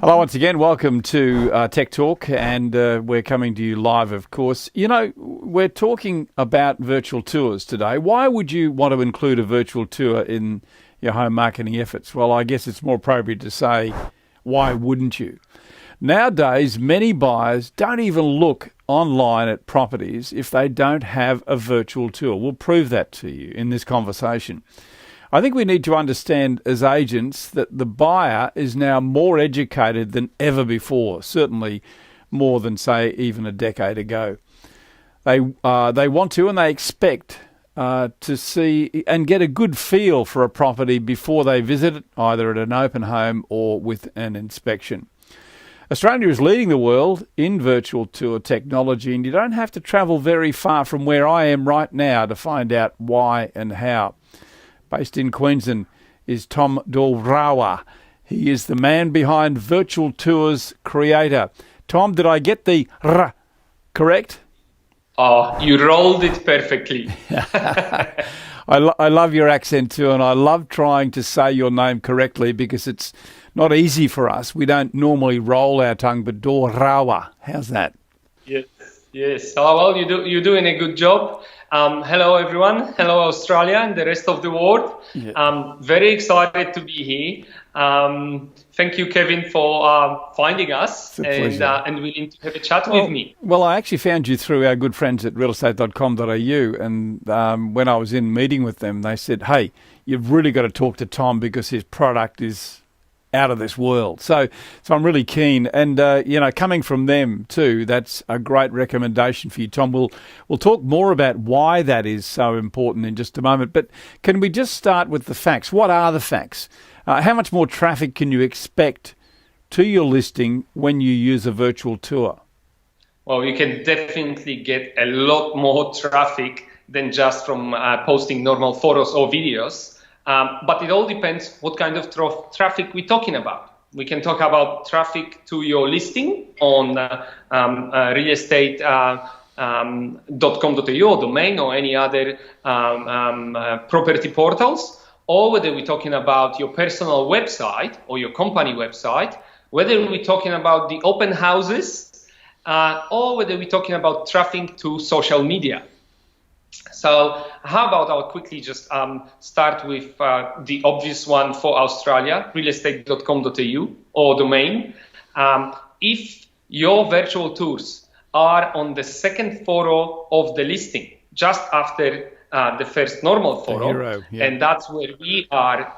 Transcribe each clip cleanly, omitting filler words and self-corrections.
Hello once again, welcome to Tech Talk, and we're coming to you live, of course. You know, we're talking about virtual tours today. Why would you want to include a virtual tour in your home marketing efforts? Well, I guess it's more appropriate to say, why wouldn't you? Nowadays, many buyers don't even look online at properties if they don't have a virtual tour. We'll prove that to you in this conversation. I think we need to understand as agents that the buyer is now more educated than ever before, certainly more than, say, even a decade ago. They want to and they expect to see and get a good feel for a property before they visit it, either at an open home or with an inspection. Australia is leading the world in virtual tour technology, and you don't have to travel very far from where I am right now to find out why and how. Based in Queensland is Tom Dorrawa. He is the man behind Virtual Tours Creator. Tom, did I get the R correct? Oh, you rolled it perfectly. I love your accent too, and I love trying to say your name correctly because it's not easy for us. We don't normally roll our tongue, but Dorrawa, how's that? Yes. Oh, well, you're doing a good job. Hello, everyone. Hello, Australia and the rest of the world. Yeah. I'm very excited to be here. Thank you, Kevin, for finding us and willing to have a chat with me. Well, I actually found you through our good friends at realestate.com.au, and when I was in meeting with them, they said, hey, you've really got to talk to Tom because his product is out of this world. So I'm really keen. And, coming from them too, that's a great recommendation for you, Tom. We'll talk more about why that is so important in just a moment. But can we just start with the facts? What are the facts? How much more traffic can you expect to your listing when you use a virtual tour? Well, you can definitely get a lot more traffic than just from posting normal photos or videos. But it all depends what kind of traffic we're talking about. We can talk about traffic to your listing on realestate.com.au or domain or any other property portals, or whether we're talking about your personal website or your company website, whether we're talking about the open houses, or whether we're talking about traffic to social media. So how about I'll quickly just start with the obvious one for Australia, realestate.com.au or domain. If your virtual tours are on the second photo of the listing, just after the first normal photo, and that's where we are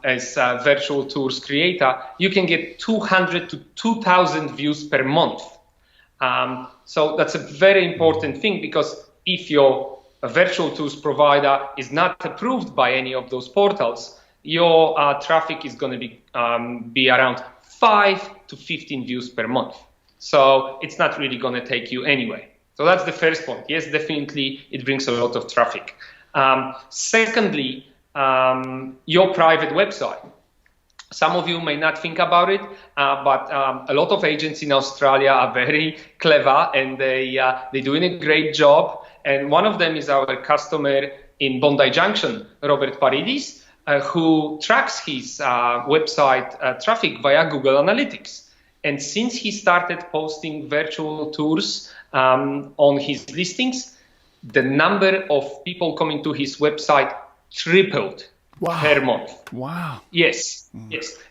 as virtual tours creator, you can get 200 to 2,000 views per month. So that's a very important thing, because if your virtual tours provider is not approved by any of those portals, your traffic is going to be around 5 to 15 views per month. So it's not really going to take you anywhere. So that's the first point. Yes, definitely it brings a lot of traffic. Secondly, your private website. Some of you may not think about it, but a lot of agents in Australia are very clever, and they're doing a great job. And one of them is our customer in Bondi Junction, Robert Paridis, who tracks his website traffic via Google Analytics. And since he started posting virtual tours on his listings, the number of people coming to his website tripled. Wow. Per month. Wow. Yes.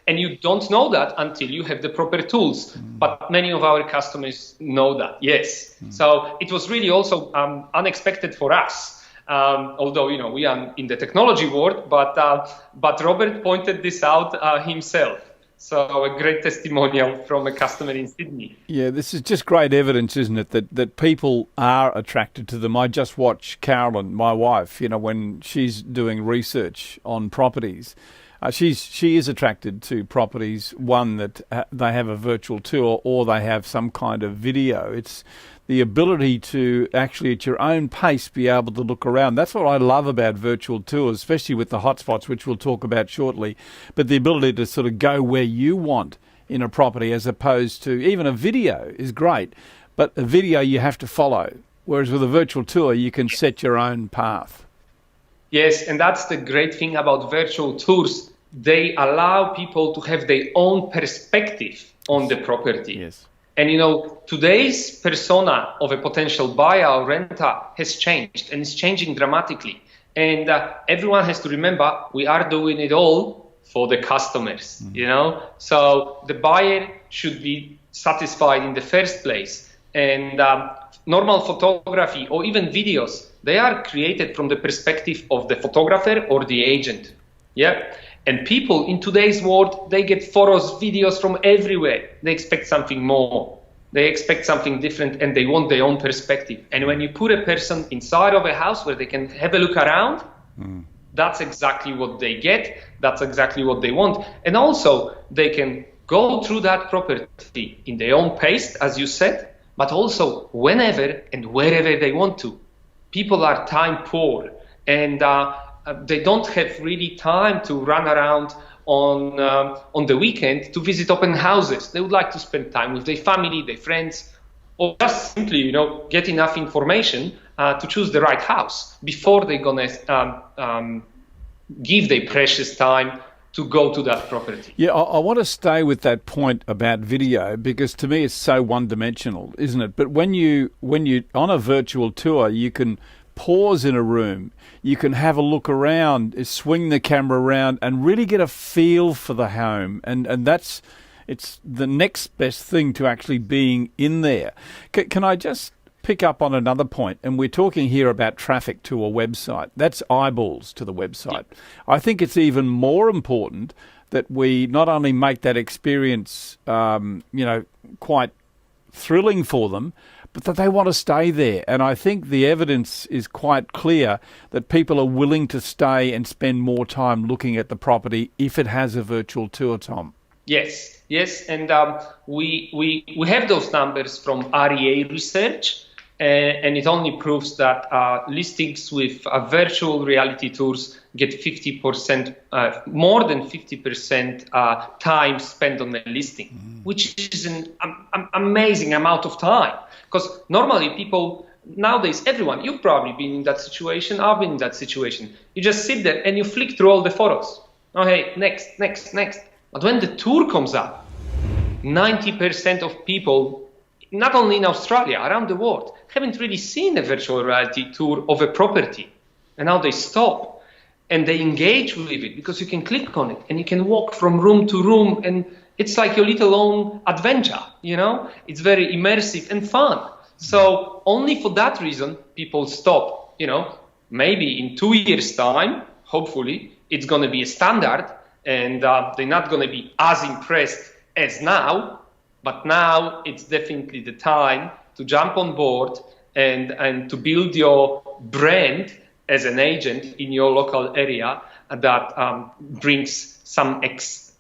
And you don't know that until you have the proper tools. But many of our customers know that. Yes. So it was really also unexpected for us. Although, we are in the technology world, but Robert pointed this out himself. So a great testimonial from a customer in Sydney. Yeah, this is just great evidence, isn't it, that people are attracted to them. I just watch Carolyn, my wife, when she's doing research on properties. She is attracted to properties, one, that they have a virtual tour or they have some kind of video. It's the ability to actually at your own pace be able to look around. That's what I love about virtual tours, especially with the hotspots, which we'll talk about shortly. But the ability to sort of go where you want in a property, as opposed to even a video is great, but a video you have to follow. Whereas with a virtual tour, you can set your own path. Yes, and that's the great thing about virtual tours. they allow people to have their own perspective on the property. Yes. And today's persona of a potential buyer or renter has changed, and it's changing dramatically. And everyone has to remember, we are doing it all for the customers, So the buyer should be satisfied in the first place. And normal photography or even videos, they are created from the perspective of the photographer or the agent. Yeah. And people in today's world, they get photos, videos from everywhere. They expect something more. They expect something different, and they want their own perspective. And when you put a person inside of a house where they can have a look around, that's exactly what they get. That's exactly what they want. And also, they can go through that property in their own pace, as you said, but also whenever and wherever they want to. People are time poor, and they don't have really time to run around on the weekend to visit open houses. They would like to spend time with their family, their friends, or just simply, get enough information to choose the right house before they're gonna give their precious time to go to that property. Yeah, I want to stay with that point about video, because to me it's so one-dimensional, isn't it? But when you on a virtual tour, you can pause in a room, you can have a look around, swing the camera around, and really get a feel for the home, and it's the next best thing to actually being in there. Can I just pick up on another point? And we're talking here about traffic to a website. That's eyeballs to the website. I think it's even more important that we not only make that experience, quite thrilling for them, but that they want to stay there. And I think the evidence is quite clear that people are willing to stay and spend more time looking at the property if it has a virtual tour, Tom. Yes, and we have those numbers from REA research, and it only proves that listings with virtual reality tours get 50%, more than 50% time spent on the listing, which is an amazing amount of time. Because normally people, nowadays, everyone, you've probably been in that situation, I've been in that situation. You just sit there and you flick through all the photos. Oh, hey, next. But when the tour comes up, 90% of people, not only in Australia, around the world, haven't really seen a virtual reality tour of a property. And now they stop and they engage with it, because you can click on it and you can walk from room to room, and it's like your little own adventure, It's very immersive and fun. So only for that reason, people stop, Maybe in 2 years' time, hopefully, it's going to be a standard, and they're not going to be as impressed as now. But now it's definitely the time to jump on board and to build your brand as an agent in your local area that brings some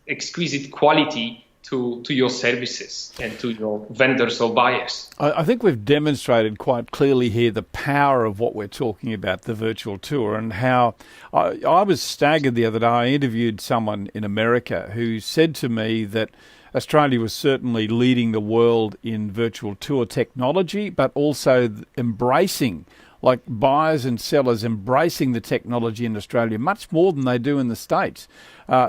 exquisite quality to your services and to your vendors or buyers. I think we've demonstrated quite clearly here the power of what we're talking about, the virtual tour, and how I was staggered the other day. I interviewed someone in America who said to me that Australia was certainly leading the world in virtual tour technology, but also embracing, like buyers and sellers embracing the technology in Australia much more than they do in the States.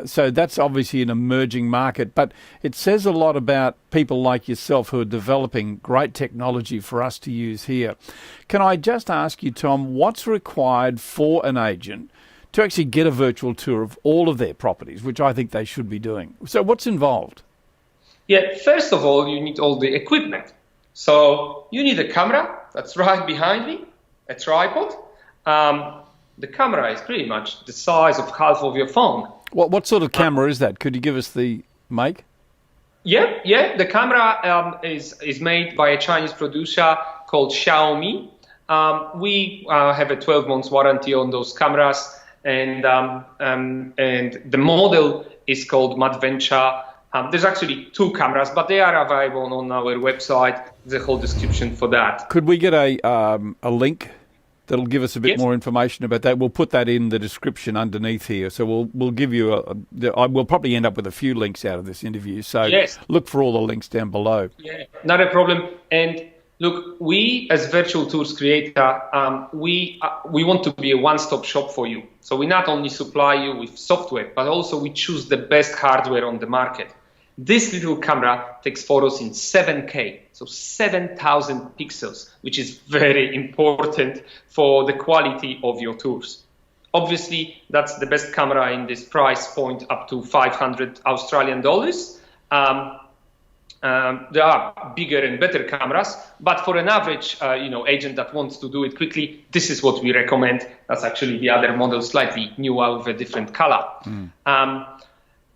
So that's obviously an emerging market, but it says a lot about people like yourself who are developing great technology for us to use here. Can I just ask you, Tom, what's required for an agent to actually get a virtual tour of all of their properties, which I think they should be doing? So what's involved? Yeah, first of all, you need all the equipment. So you need a camera that's right behind me, a tripod. The camera is pretty much the size of half of your phone. What sort of camera is that? Could you give us the make? Yeah. The camera is made by a Chinese producer called Xiaomi. We have a 12 months warranty on those cameras, and the model is called Madventure. There's actually two cameras, but they are available on our website. There's a whole description for that. Could we get a link that'll give us a bit more information about that? We'll put that in the description underneath here. So we'll give you we'll probably end up with a few links out of this interview. So look for all the links down below. Yeah, not a problem. And Look, we as Virtual Tours Creator, we want to be a one-stop shop for you. So we not only supply you with software, but also we choose the best hardware on the market. This little camera takes photos in 7K, so 7,000 pixels, which is very important for the quality of your tours. Obviously, that's the best camera in this price point, up to 500 Australian dollars. There are bigger and better cameras, but for an average agent that wants to do it quickly, this is what we recommend. That's actually the other model, slightly newer with a different color.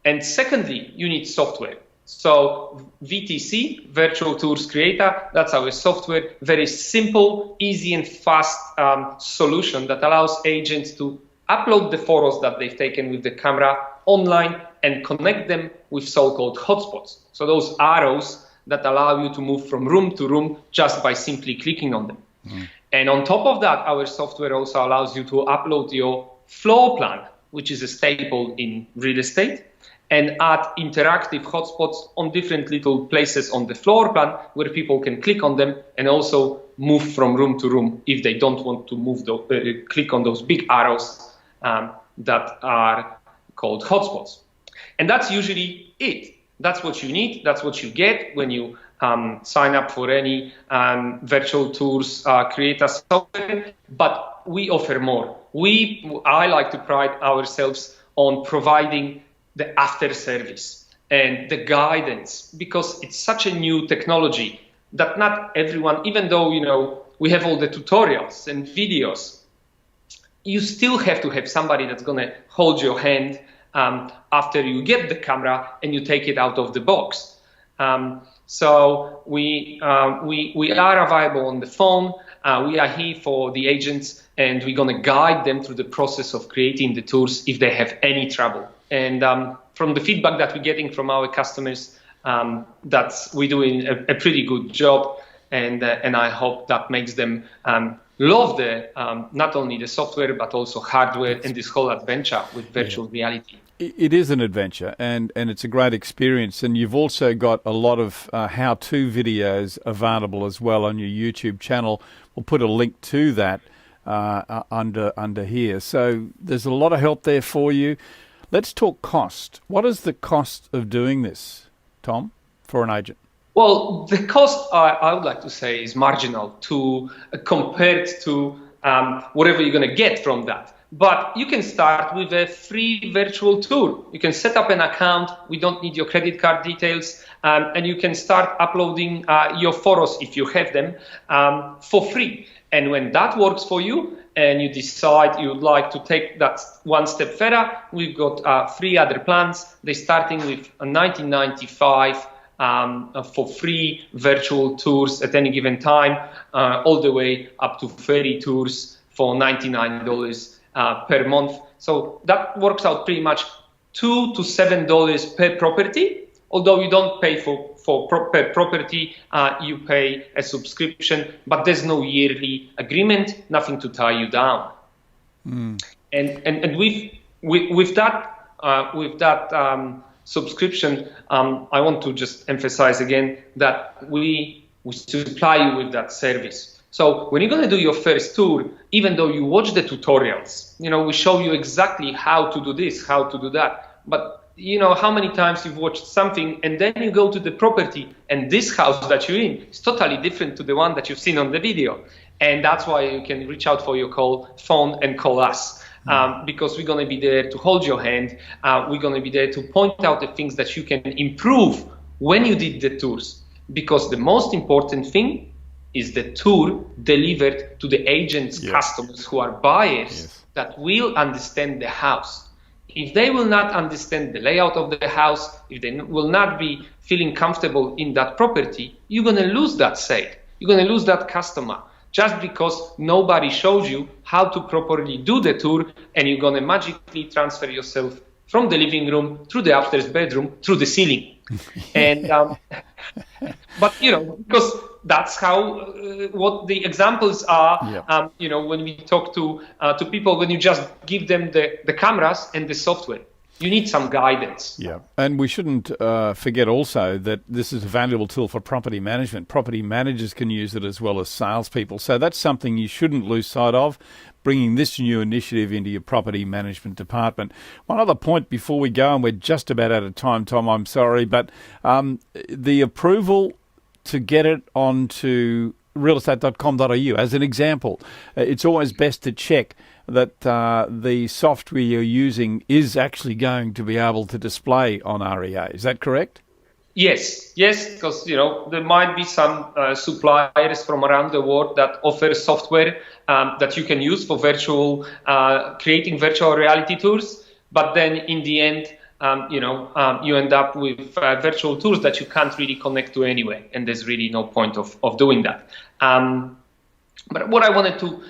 And secondly, you need software. So VTC, Virtual Tours Creator, that's our software. Very simple, easy and fast solution that allows agents to upload the photos that they've taken with the camera online and connect them with so-called hotspots. So those arrows that allow you to move from room to room just by simply clicking on them. And on top of that, our software also allows you to upload your floor plan, which is a staple in real estate, and add interactive hotspots on different little places on the floor plan where people can click on them and also move from room to room if they don't want to move click on those big arrows that are called hotspots. And that's usually it. That's what you need. That's what you get when you sign up for any Virtual Tours Creator software. But we offer more. I like to pride ourselves on providing the after service and the guidance, because it's such a new technology that not everyone, even though we have all the tutorials and videos, you still have to have somebody that's going to hold your hand after you get the camera and you take it out of the box. So we are available on the phone. We are here for the agents, and we're going to guide them through the process of creating the tours if they have any trouble. And from the feedback that we're getting from our customers, we're doing a pretty good job. And I hope that makes them love not only the software, but also hardware and this whole adventure with virtual reality. It is an adventure, and it's a great experience. And you've also got a lot of how-to videos available as well on your YouTube channel. We'll put a link to that under here. So there's a lot of help there for you. Let's talk cost. What is the cost of doing this, Tom, for an agent? Well, the cost, I would like to say, is marginal compared to whatever you're going to get from that. But you can start with a free virtual tour. You can set up an account. We don't need your credit card details. And you can start uploading your photos, if you have them, for free. And when that works for you and you decide you'd like to take that one step further, we've got 3 other plans. They're starting with $19.95 for free virtual tours at any given time, all the way up to 30 tours for $99 per month. So that works out pretty much $2 to $7 per property. Although you don't pay per property, you pay a subscription, but there's no yearly agreement, nothing to tie you down. And with that subscription, I want to just emphasize again that we supply you with that service. So when you're going to do your first tour, even though you watch the tutorials, we show you exactly how to do this, how to do that. But how many times you've watched something and then you go to the property and this house that you're in is totally different to the one that you've seen on the video. And that's why you can reach out for your phone and call us. Because we're going to be there to hold your hand. We're going to be there to point out the things that you can improve when you did the tours. Because the most important thing is the tour delivered to the agent's customers who are buyers that will understand the house. If they will not understand the layout of the house, if they will not be feeling comfortable in that property, you're going to lose that sale. You're going to lose that customer. Just because nobody shows you how to properly do the tour, and you're going to magically transfer yourself from the living room through the upstairs bedroom through the ceiling. And but because that's how what the examples are. When we talk to people, when you just give them the cameras and the software. You need some guidance. Yeah, and we shouldn't forget also that this is a valuable tool for property management. Property managers can use it as well as salespeople. So that's something you shouldn't lose sight of, bringing this new initiative into your property management department. One other point before we go, and we're just about out of time, Tom, I'm sorry, but the approval to get it onto realestate.com.au, as an example, it's always best to check that the software you're using is actually going to be able to display on REA. Is that correct? Yes, because there might be some suppliers from around the world that offer software that you can use for creating virtual reality tours. But then in the end, you end up with virtual tours that you can't really connect to anyway, and there's really no point of doing that. But what I wanted to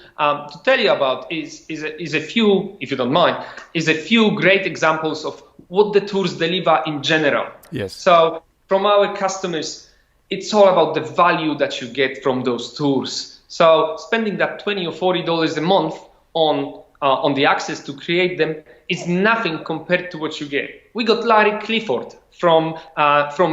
tell you about is a few, if you don't mind, is a few great examples of what the tours deliver in general. Yes. So from our customers, it's all about the value that you get from those tours. So spending that $20 or $40 a month on the access to create them is nothing compared to what you get. We got Larry Clifford from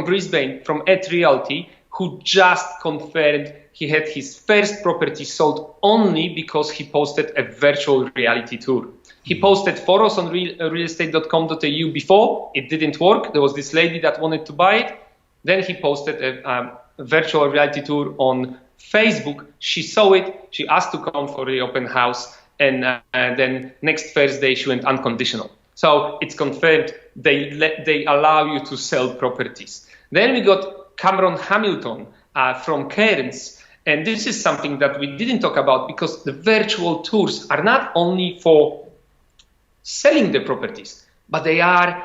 Brisbane, from Realty, who just confirmed he had his first property sold only because he posted a virtual reality tour. He posted photos on realestate.com.au before. It didn't work. There was this lady that wanted to buy it. Then he posted a virtual reality tour on Facebook. She saw it. She asked to come for the open house. And then next Thursday, she went unconditional. So it's confirmed they allow you to sell properties. Then we got Cameron Hamilton from Cairns. And this is something that we didn't talk about because the virtual tours are not only for selling the properties, but they are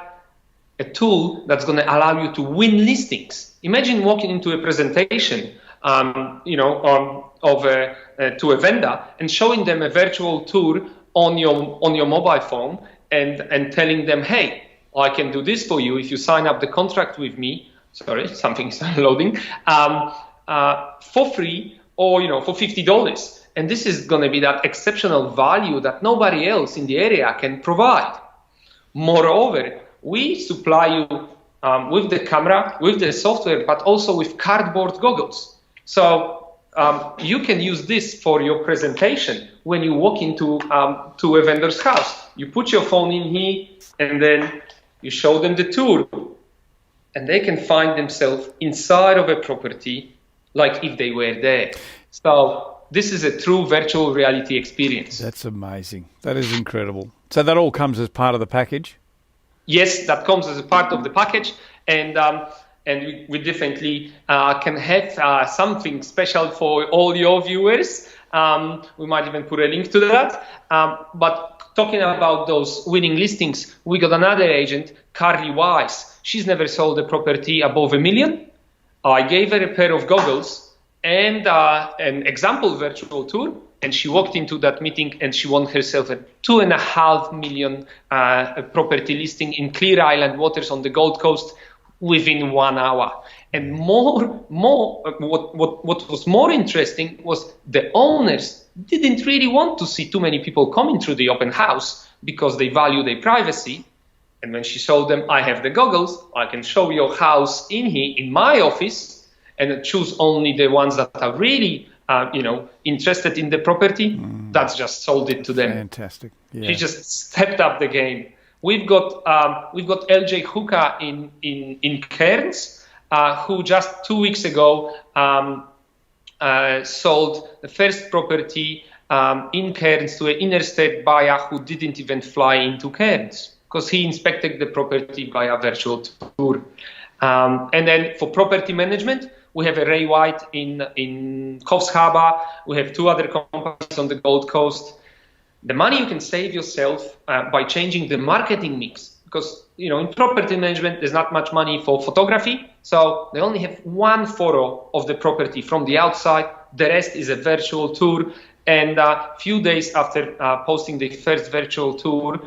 a tool that's going to allow you to win listings. Imagine walking into a presentation, to a vendor and showing them a virtual tour on your mobile phone and telling them, hey, I can do this for you if you sign up the contract with me. Sorry, something's loading. For free or for $50. And this is going to be that exceptional value that nobody else in the area can provide. Moreover, we supply you with the camera, with the software, but also with cardboard goggles. So you can use this for your presentation when you walk into to a vendor's house. You put your phone in here and then you show them the tour. And they can find themselves inside of a property like if they were there. So this is a true virtual reality experience. That's amazing. That is incredible. So that all comes as part of the package? Yes, that comes as a part of the package. And we definitely can have something special for all your viewers. We might even put a link to that. But talking about those winning listings, we got another agent, Carly Wise. She's never sold a property above $1 million. I gave her a pair of goggles and an example virtual tour, and she walked into that meeting and she won herself a $2.5 million property listing in Clear Island waters on the Gold Coast within 1 hour. And what was more interesting was the owners didn't really want to see too many people coming through the open house because they value their privacy. And when she showed them, I have the goggles, I can show your house in here, in my office, and choose only the ones that are really, interested in the property, that's just sold it to them. Fantastic. Yeah. She just stepped up the game. We've got LJ Hooker in Cairns, who just 2 weeks ago sold the first property in Cairns to an interstate buyer who didn't even fly into Cairns, because he inspected the property via virtual tour. And then for property management, we have a Ray White in Coffs Harbour. We have 2 other companies on the Gold Coast. The money you can save yourself by changing the marketing mix, because in property management, there's not much money for photography. So they only have 1 photo of the property from the outside. The rest is a virtual tour. And a few days after posting the first virtual tour,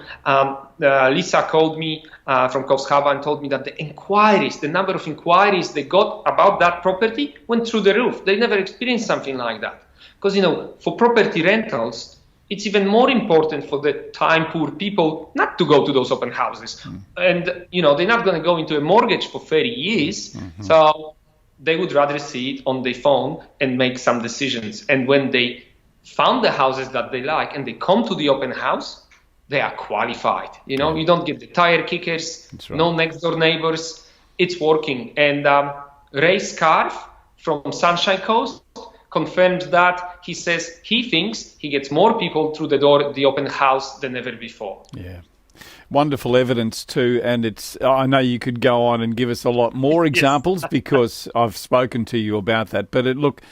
Lisa called me from Coffs Harbour and told me that the number of inquiries they got about that property went through the roof. They never experienced something like that. Because, for property rentals, it's even more important for the time poor people not to go to those open houses. And, they're not going to go into a mortgage for 30 years. So they would rather see it on their phone and make some decisions. And when they found the houses that they like and they come to the open house, they are qualified. You don't get the tire kickers, That's right. no next door neighbors. It's working. And Ray Scarf from Sunshine Coast confirmed that. He says he thinks he gets more people through the door, the open house, than ever before. Yeah. Wonderful evidence too, and I know you could go on and give us a lot more examples because I've spoken to you about that. But look,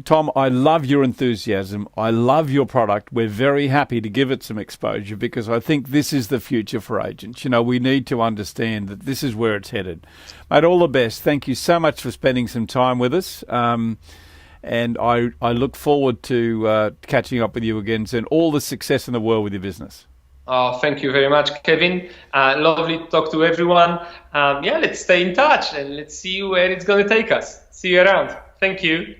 Tom, I love your enthusiasm. I love your product. We're very happy to give it some exposure because I think this is the future for agents. We need to understand that this is where it's headed. Mate, all the best. Thank you so much for spending some time with us. And I look forward to catching up with you again soon. All the success in the world with your business. Oh, thank you very much, Kevin. Lovely to talk to everyone. Let's stay in touch and let's see where it's going to take us. See you around. Thank you.